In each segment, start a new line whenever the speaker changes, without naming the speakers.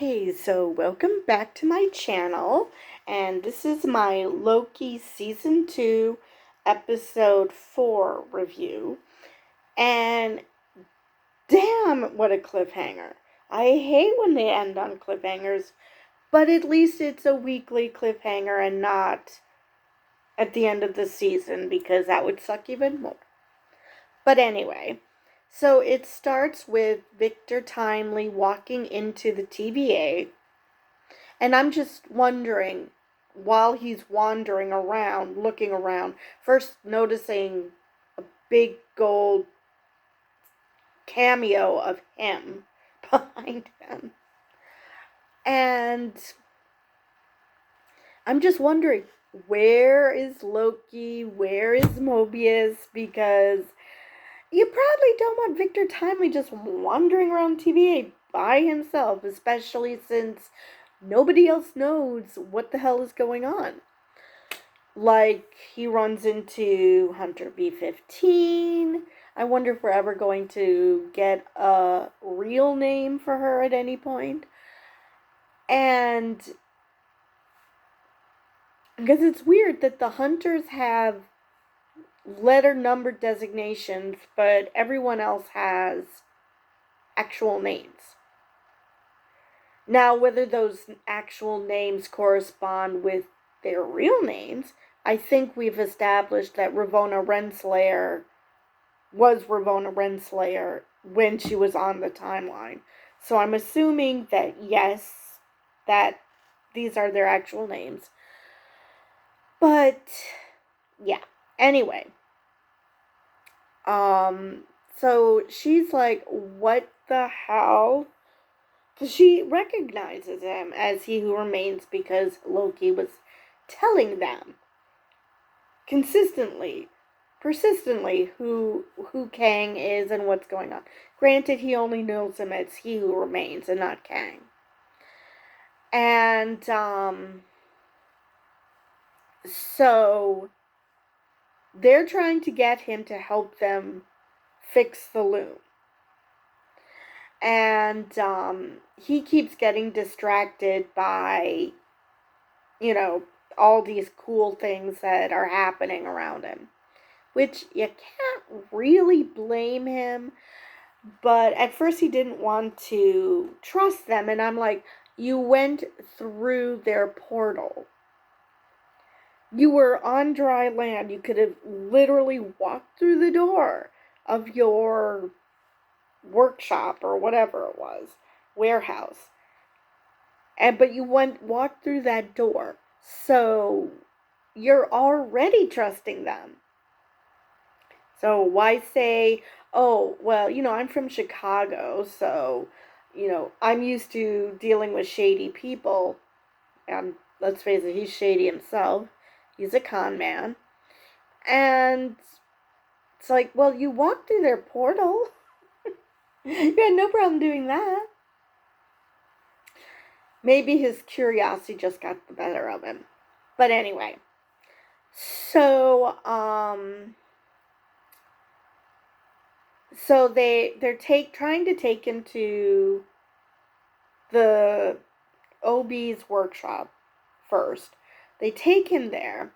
Okay, so welcome back to my channel, and this is my Loki Season 2, Episode 4 review, and damn, what a cliffhanger. I hate when they end on cliffhangers, but at least it's a weekly cliffhanger and not at the end of the season, because that would suck even more. But anyway, so it starts with Victor Timely walking into the TVA. And I'm just wondering, while he's wandering around, looking around, first noticing a big gold cameo of him behind him. And I'm just wondering, where is Loki? Where is Mobius? Because you probably don't want Victor Timely just wandering around TVA by himself, especially since nobody else knows what the hell is going on. Like, he runs into Hunter B-15. I wonder if we're ever going to get a real name for her at any point. And because it's weird that the Hunters have letter number designations, but everyone else has actual names. Now, whether those actual names correspond with their real names, I think we've established that Ravonna Renslayer was Ravonna Renslayer when she was on the timeline. So I'm assuming that, yes, that these are their actual names. But, yeah. Anyway. So she's like, what the hell? Because she recognizes him as He Who Remains because Loki was telling them consistently, persistently, who Kang is and what's going on. Granted, he only knows him as He Who Remains and not Kang. And, so they're trying to get him to help them fix the loom. And, he keeps getting distracted by, all these cool things that are happening around him. Which you can't really blame him. But at first he didn't want to trust them. And I'm like, you went through their portal. You were on dry land. You could have literally walked through the door of your workshop or whatever it was, warehouse. But you walked through that door. So you're already trusting them. So why say, oh, well, I'm from Chicago, so, I'm used to dealing with shady people. And let's face it, he's shady himself. He's a con man. And it's like, well, you walked through their portal. You had no problem doing that. Maybe his curiosity just got the better of him. But anyway. So, So they're trying to take him to the OB's workshop first. They take him there.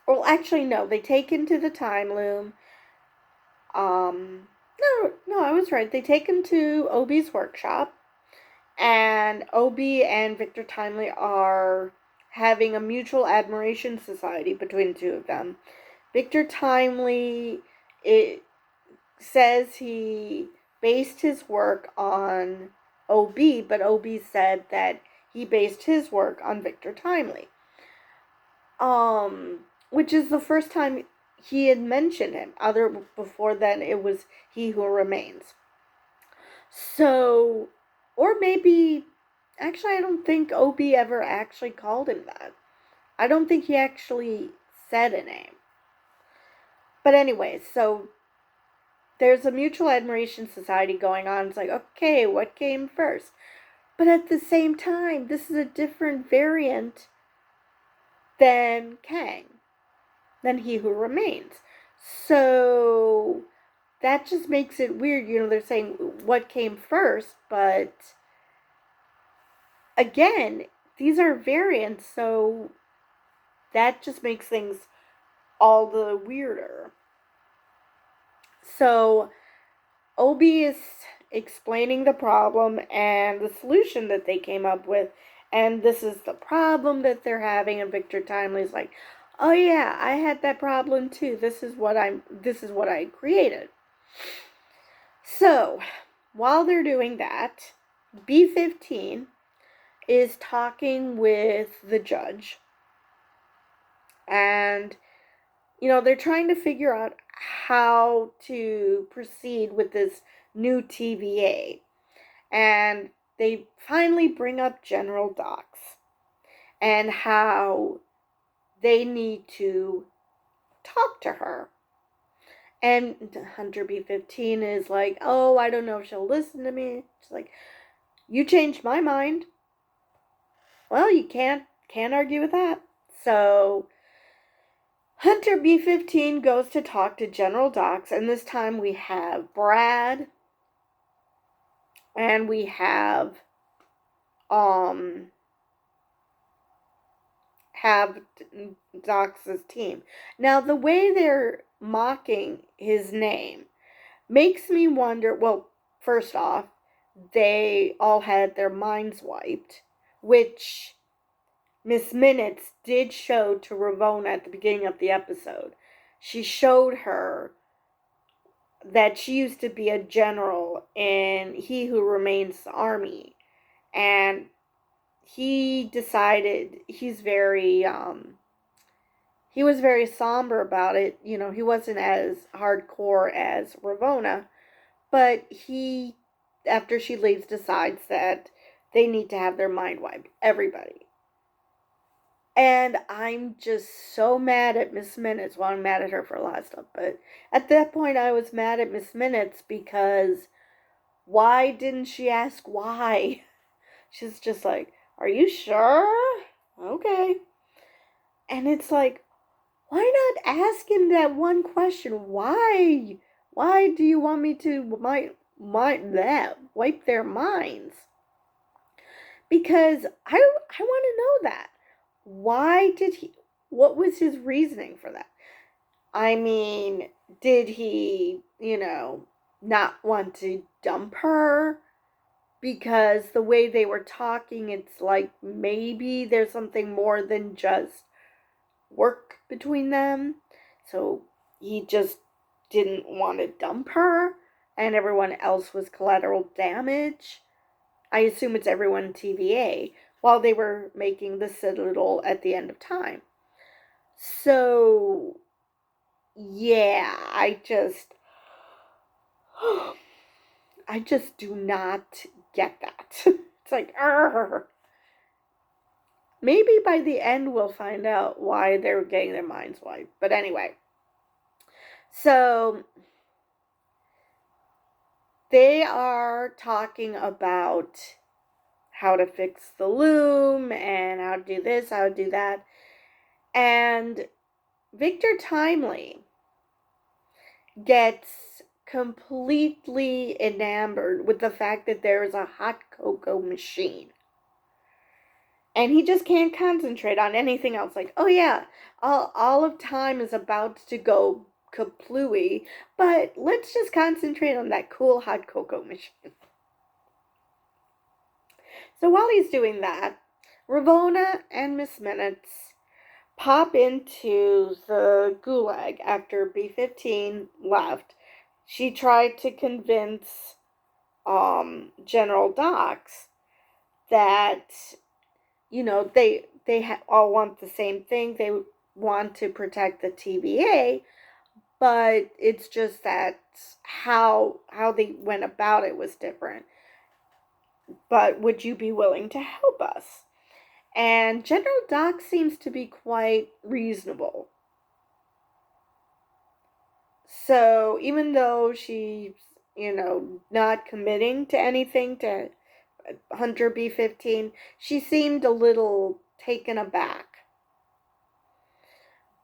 Well, actually, no. They take him to the time loom. No, I was right. They take him to OB's workshop. And OB and Victor Timely are having a mutual admiration society between the two of them. Victor Timely, it says he based his work on OB, but OB said that he based his work on Victor Timely. Which is the first time he had mentioned him. Before then, it was He Who Remains. So, or maybe, actually, I don't think OB ever actually called him that. I don't think he actually said a name. But anyway, so there's a mutual admiration society going on. It's like, okay, what came first? But at the same time, this is a different variant than Kang, than He Who Remains. So that just makes it weird. They're saying what came first, but again, these are variants, so that just makes things all the weirder. So Obi is explaining the problem and the solution that they came up with, and this is the problem that they're having. And Victor Timely's like, "Oh yeah, I had that problem too. This is what I created." So while they're doing that, B-15 is talking with the judge, and they're trying to figure out how to proceed with this new TVA. And they finally bring up General Docs and how they need to talk to her. And Hunter B-15 is like, "Oh, I don't know if she'll listen to me." She's like, "You changed my mind." Well, you can't argue with that. So Hunter B-15 goes to talk to General Docs, and this time we have Brad and we have Docs' team. Now, the way they're mocking his name makes me wonder. Well, first off, they all had their minds wiped, which Miss Minutes did show to Ravonna at the beginning of the episode. She showed her that she used to be a general in He Who Remains Army, and he decided he was very somber about it. He wasn't as hardcore as Ravonna, but he, after she leaves, decides that they need to have their mind wiped. Everybody. And I'm just so mad at Miss Minutes. Well, I'm mad at her for a lot of stuff, but at that point I was mad at Miss Minutes because why didn't she ask why? She's just like, "Are you sure? Okay." And it's like, why not ask him that one question? Why? Why do you want me to wipe their minds? Because I want to know that. Why did he? What was his reasoning for that? I mean, did he, not want to dump her? Because the way they were talking, it's like maybe there's something more than just work between them. So he just didn't want to dump her, and everyone else was collateral damage. I assume it's everyone in TVA while they were making the Citadel at the end of time. So, yeah, I just do not get that. It's like, maybe by the end we'll find out why they're getting their minds wiped. But anyway, so they are talking about how to fix the loom and how to do this, how to do that. And Victor Timely gets completely enamored with the fact that there is a hot cocoa machine. And he just can't concentrate on anything else. Like, oh yeah, all of time is about to go kaplooey, but let's just concentrate on that cool hot cocoa machine. So while he's doing that, Ravonna and Miss Minutes pop into the gulag after B-15 left. She tried to convince General Docs that they all want the same thing. They want to protect the TVA, but it's just that how they went about it was different. But would you be willing to help us? And General Doc seems to be quite reasonable. So even though she's, not committing to anything to Hunter B-15, she seemed a little taken aback.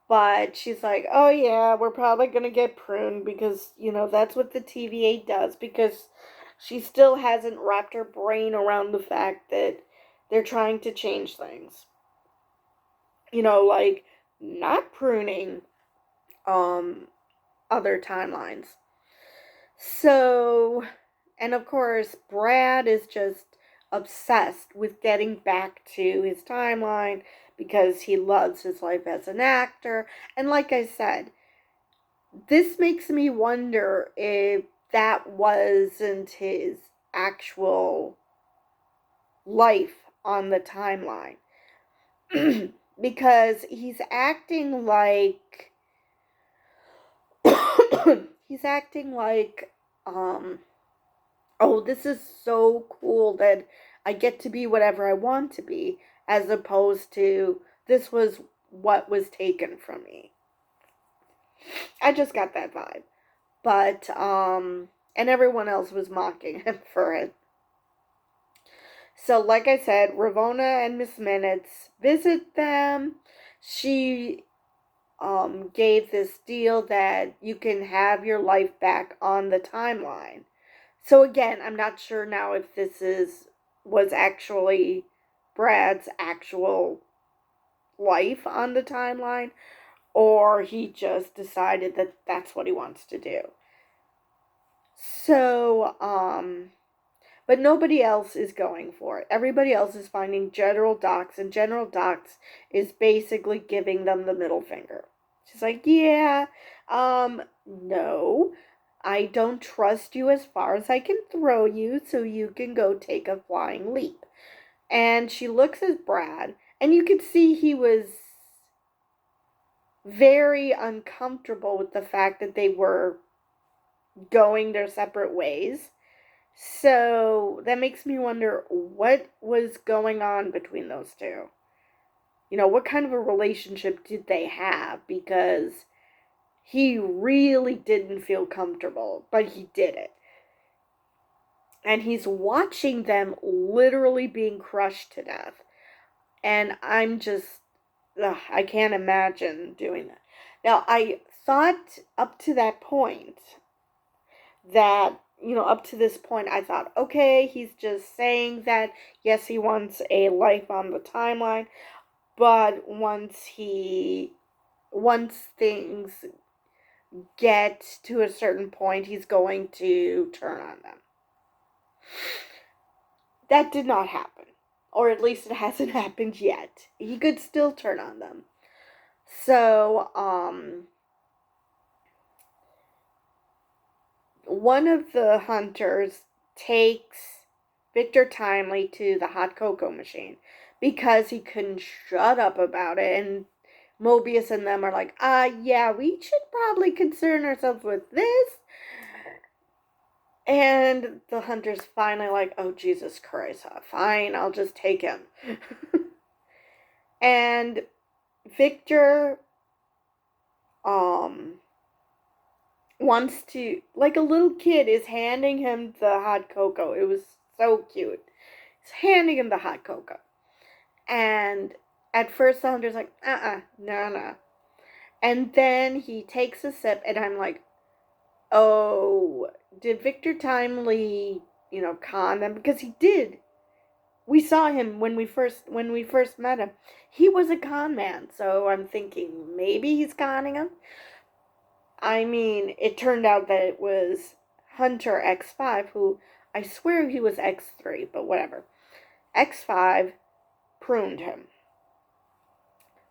But she's like, oh yeah, we're probably going to get pruned because, that's what the TVA does. Because she still hasn't wrapped her brain around the fact that They're trying to change things. Like not pruning other timelines. So, and of course, Brad is just obsessed with getting back to his timeline because he loves his life as an actor. And like I said, this makes me wonder if that wasn't his actual life on the timeline. Because he's acting like he's acting like oh, this is so cool that I get to be whatever I want to be, as opposed to this was what was taken from me. I just got that vibe. But and everyone else was mocking him for it. So like I said, Ravonna and Miss Minutes visit them. She gave this deal that you can have your life back on the timeline. So again, I'm not sure now if this was actually Brad's actual life on the timeline, or he just decided that that's what he wants to do. So, but nobody else is going for it. Everybody else is finding General Docs, and General Docs is basically giving them the middle finger. She's like, yeah, no, I don't trust you as far as I can throw you, so you can go take a flying leap. And she looks at Brad, and you could see he was very uncomfortable with the fact that they were going their separate ways. So that makes me wonder what was going on between those two. What kind of a relationship did they have? Because he really didn't feel comfortable, but he did it. And he's watching them literally being crushed to death. And I'm just, I can't imagine doing that. Now, I thought up to that point that, up to this point, I thought, okay, he's just saying that, yes, he wants a life on the timeline, but once things get to a certain point, he's going to turn on them. That did not happen. Or at least it hasn't happened yet. He could still turn on them. So, one of the hunters takes Victor Timely to the hot cocoa machine because he couldn't shut up about it. And Mobius and them are like, yeah, we should probably concern ourselves with this. And the hunter's finally like, oh, Jesus Christ, fine, I'll just take him. And Victor wants to, like a little kid is handing him the hot cocoa. It was so cute. He's handing him the hot cocoa. And at first the hunter's like, no. And then he takes a sip, and I'm like, oh, did Victor Timely, con them? Because he did. We saw him when we first met him. He was a con man, so I'm thinking maybe he's conning him. I mean, it turned out that it was Hunter X5, who I swear he was X3, but whatever. X5 pruned him.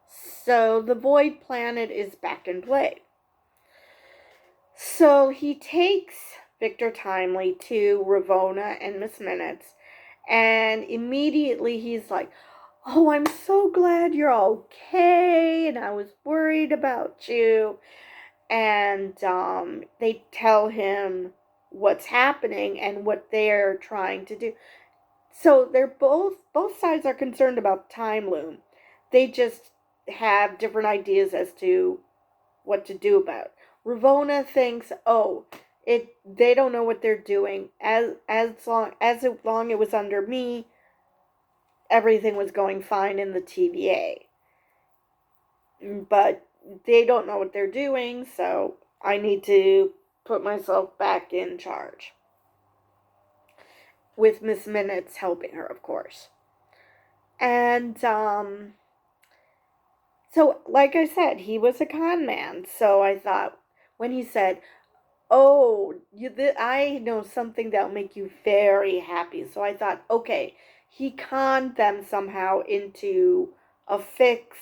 So the Void Planet is back in play. So he takes Victor Timely to Ravonna and Miss Minutes, and immediately he's like, oh, I'm so glad you're okay, and I was worried about you. And they tell him what's happening and what they're trying to do. So they're both sides are concerned about Time Loom. They just have different ideas as to what to do about it. Ravonna thinks, oh, they don't know what they're doing. As long it was under me, everything was going fine in the TVA. But they don't know what they're doing, so I need to put myself back in charge. With Miss Minutes helping her, of course. And so, like I said, he was a con man. So I thought when he said, "Oh, I know something that'll make you very happy." So I thought, okay, he conned them somehow into a fix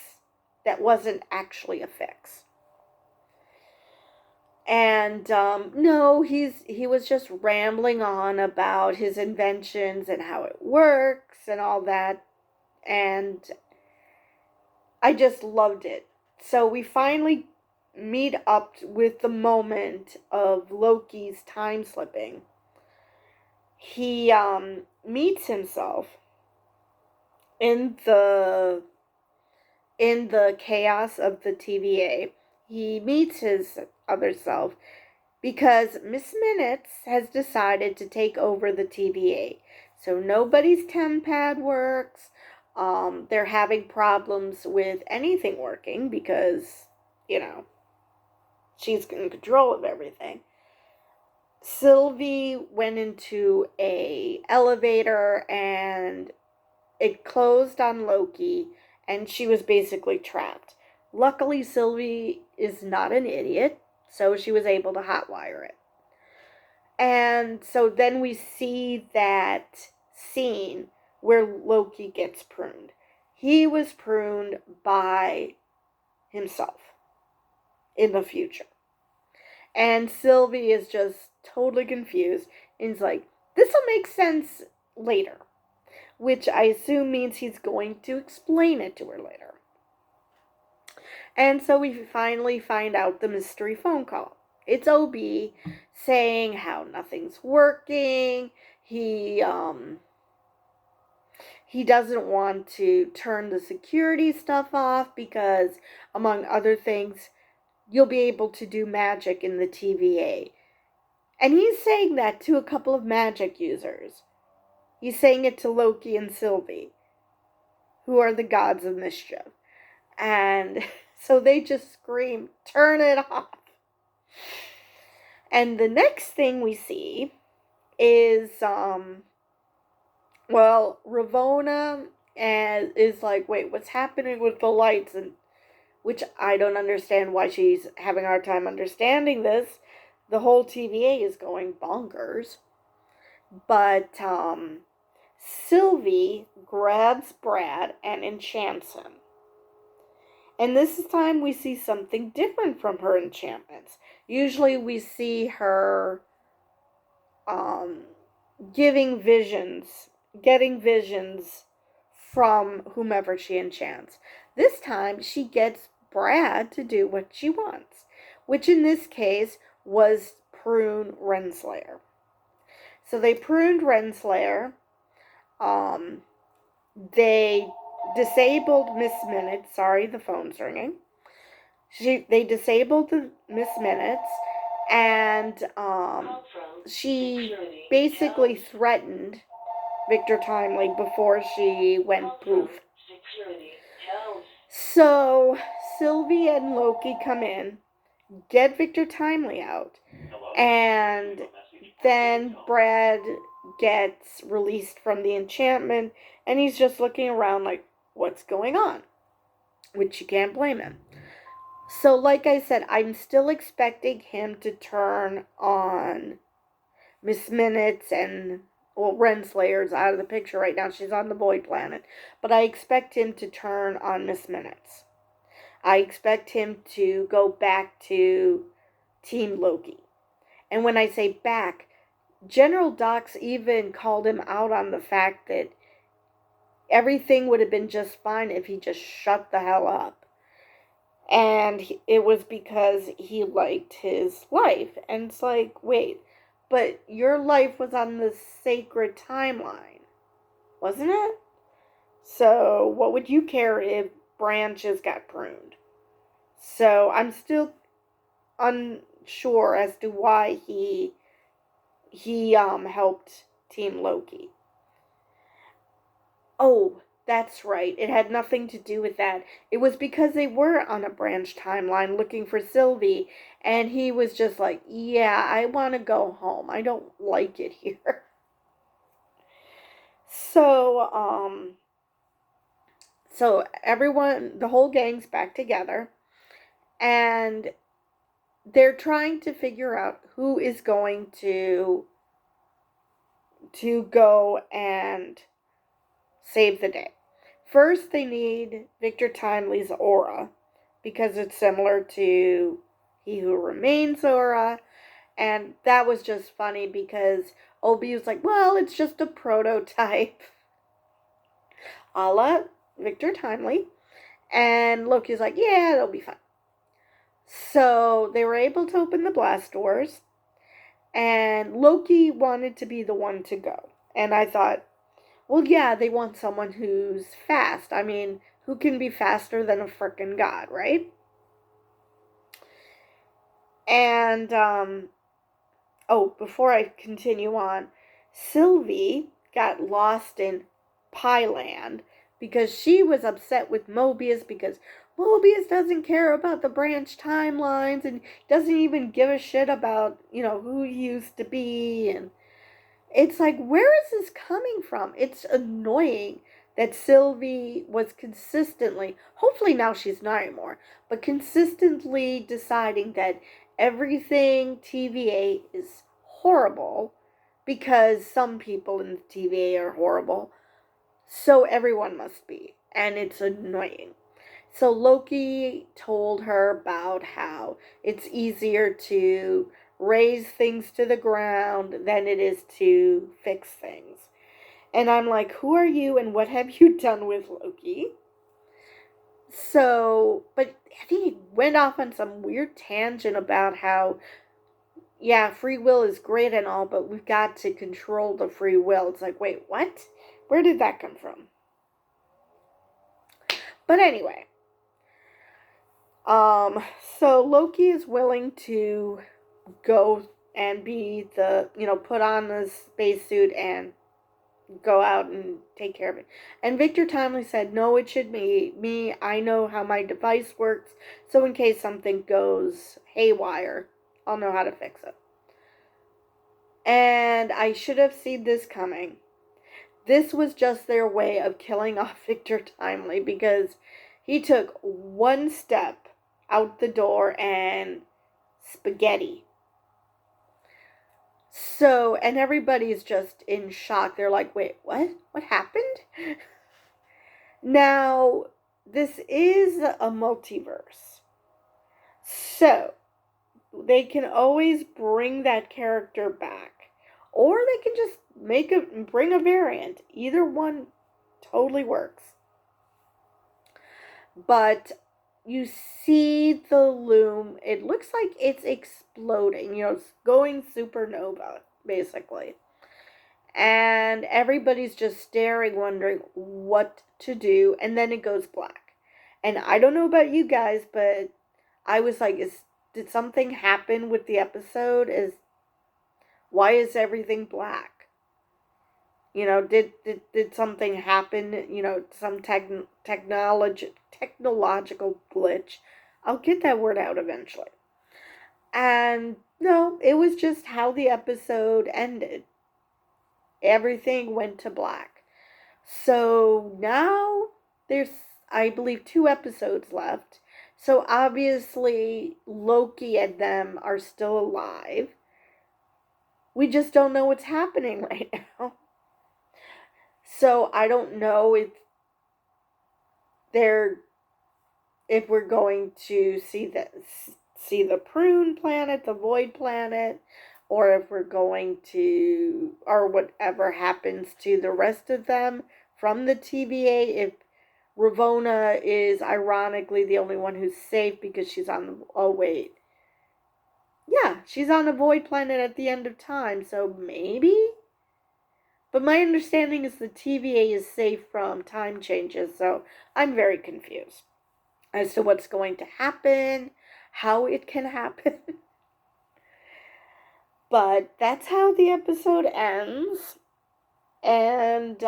that wasn't actually a fix. And no, he was just rambling on about his inventions and how it works and all that. And I just loved it. So we finally meet up with the moment of Loki's time slipping. He meets himself in the chaos of the TVA. He meets his other self because Miss Minutes has decided to take over the TVA. So nobody's tempad works. They're having problems with anything working because, you know, she's in control of everything. Sylvie went into a elevator and it closed on Loki and she was basically trapped. Luckily, Sylvie is not an idiot, so she was able to hotwire it. And so then we see that scene where Loki gets pruned. He was pruned by himself in the future. And Sylvie is just totally confused and is like, this will make sense later. Which I assume means he's going to explain it to her later. And so we finally find out the mystery phone call. It's OB saying how nothing's working. He doesn't want to turn the security stuff off because, among other things, you'll be able to do magic in the TVA. And he's saying that to a couple of magic users. He's saying it to Loki and Sylvie, who are the gods of mischief. And so they just scream, turn it off. And the next thing we see is, Ravonna is like, wait, what's happening with the lights? And which I don't understand why she's having a hard time understanding this. The whole TVA is going bonkers. But Sylvie grabs Brad and enchants him. And this time we see something different from her enchantments. Usually we see her um, getting visions from whomever she enchants. This time she gets Brad to do what she wants, which in this case was prune Renslayer. So they pruned Renslayer. They disabled Miss Minutes. Sorry, the phone's ringing. They disabled the Miss Minutes, and she basically threatened Victor Timely before she went poof. So Sylvie and Loki come in, get Victor Timely out, and then Brad gets released from the enchantment, and he's just looking around like, what's going on? Which you can't blame him. So, like I said, I'm still expecting him to turn on Miss Minutes and, well, Renslayer's out of the picture right now. She's on the Void Planet. But I expect him to turn on Miss Minutes. I expect him to go back to Team Loki. And when I say back, General Dox even called him out on the fact that everything would have been just fine if he just shut the hell up. And it was because he liked his life. And it's like, wait, but your life was on the sacred timeline, wasn't it? So what would you care if branches got pruned? So I'm still unsure as to why he helped Team Loki. Oh, that's right. It had nothing to do with that. It was because they were on a branch timeline looking for Sylvie, and he was just like, yeah, I want to go home. I don't like it here. So, So everyone, the whole gang's back together, and they're trying to figure out who is going to go and save the day. First, they need Victor Timely's aura because it's similar to He Who Remains aura. And that was just funny because Obi was like, well, it's just a prototype, a la Victor Timely. And Loki's like, yeah, it'll be fine. So they were able to open the blast doors, and Loki wanted to be the one to go. And I thought, well, yeah, they want someone who's fast. I mean, who can be faster than a frickin' god, right? And, oh, before I continue on, Sylvie got lost in Pyland because she was upset with Mobius because Mobius doesn't care about the branch timelines and doesn't even give a shit about, who he used to be. And it's like, where is this coming from? It's annoying that Sylvie was consistently, hopefully now she's not anymore, but consistently deciding that everything TVA is horrible because some people in the TVA are horrible. So everyone must be. And it's annoying. So Loki told her about how it's easier to raise things to the ground than it is to fix things. And I'm like, who are you and what have you done with Loki? So, but I think he went off on some weird tangent about how, yeah, free will is great and all, but we've got to control the free will. It's like, wait, what? Where did that come from? But anyway, so Loki is willing to go and be put on the spacesuit and go out and take care of it. And Victor Timely said, no, it should be me. I know how my device works, so in case something goes haywire, I'll know how to fix it. And I should have seen this coming. This was just their way of killing off Victor Timely because he took one step out the door and spaghetti. So, and everybody's just in shock. They're like, wait, what? What happened? Now, this is a multiverse. So, they can always bring that character back. Or they can just bring a variant. Either one totally works. But you see the loom. It looks like it's exploding. It's going supernova, basically. And everybody's just staring, wondering what to do. And then it goes black. And I don't know about you guys, but I was like, did something happen with the episode? Why is everything black? Did something happen? Some technological glitch. I'll get that word out eventually. And no, it was just how the episode ended. Everything went to black. So now there's, I believe, 2 episodes left. So obviously Loki and them are still alive. We just don't know what's happening right now. So I don't know if we're going to see the prune planet, the void planet, or if we're going to, or whatever happens to the rest of them from the TVA, if Ravonna is ironically the only one who's safe because she's on the, oh wait. Yeah, she's on a void planet at the end of time, so maybe? But my understanding is the TVA is safe from time changes, so I'm very confused as to what's going to happen, how it can happen. But that's how the episode ends. And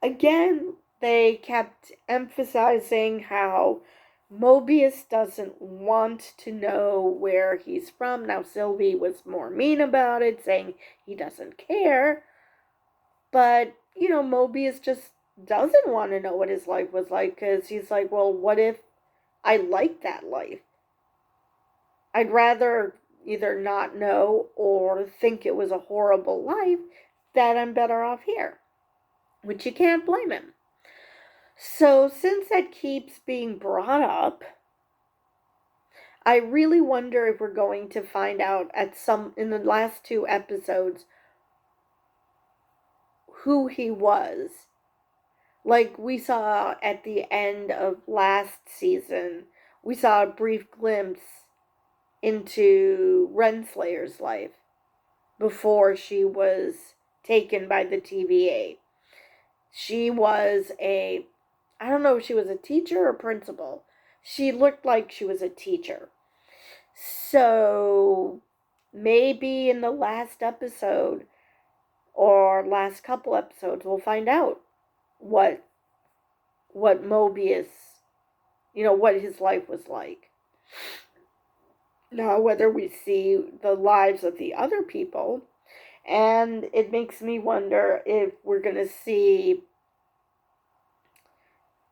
again, they kept emphasizing how Mobius doesn't want to know where he's from. Now, Sylvie was more mean about it, saying he doesn't care. But, Mobius just doesn't want to know what his life was like, because he's like, well, what if I like that life? I'd rather either not know or think it was a horrible life, that I'm better off here, which you can't blame him. So, since that keeps being brought up, I really wonder if we're going to find out in the last two episodes who he was. Like we saw at the end of last season, we saw a brief glimpse into Renslayer's life before she was taken by the TVA. She was I don't know if she was a teacher or principal. She looked like she was a teacher. So maybe in the last episode or last couple episodes, we'll find out what Mobius, what his life was like. Now, whether we see the lives of the other people, and it makes me wonder if we're going to see,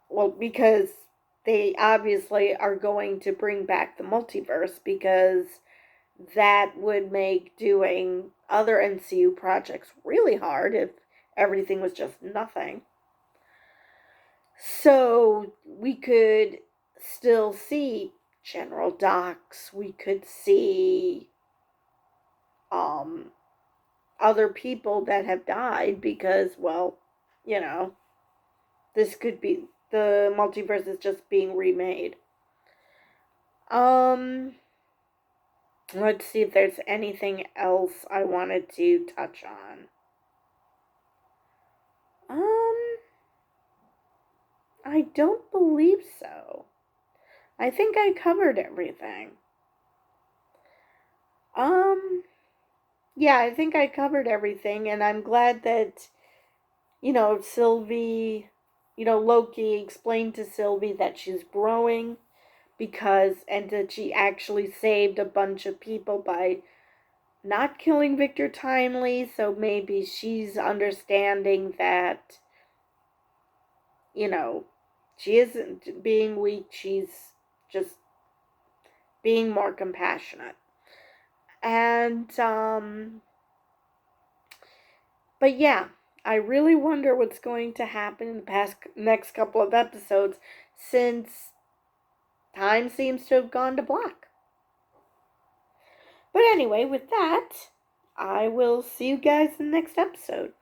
well, because they obviously are going to bring back the multiverse, because that would make doing other MCU projects really hard if everything was just nothing. So we could still see General Docs. We could see other people that have died because, well, this could be the multiverse is just being remade. Let's see if there's anything else I wanted to touch on. I don't believe so. I think I covered everything. Yeah, I think I covered everything, and I'm glad that, Sylvie, Loki explained to Sylvie that she's growing and that she actually saved a bunch of people by not killing Victor timely, so maybe she's understanding that, she isn't being weak, she's just being more compassionate. And, but yeah, I really wonder what's going to happen in the next couple of episodes, since time seems to have gone to black. But anyway, with that, I will see you guys in the next episode.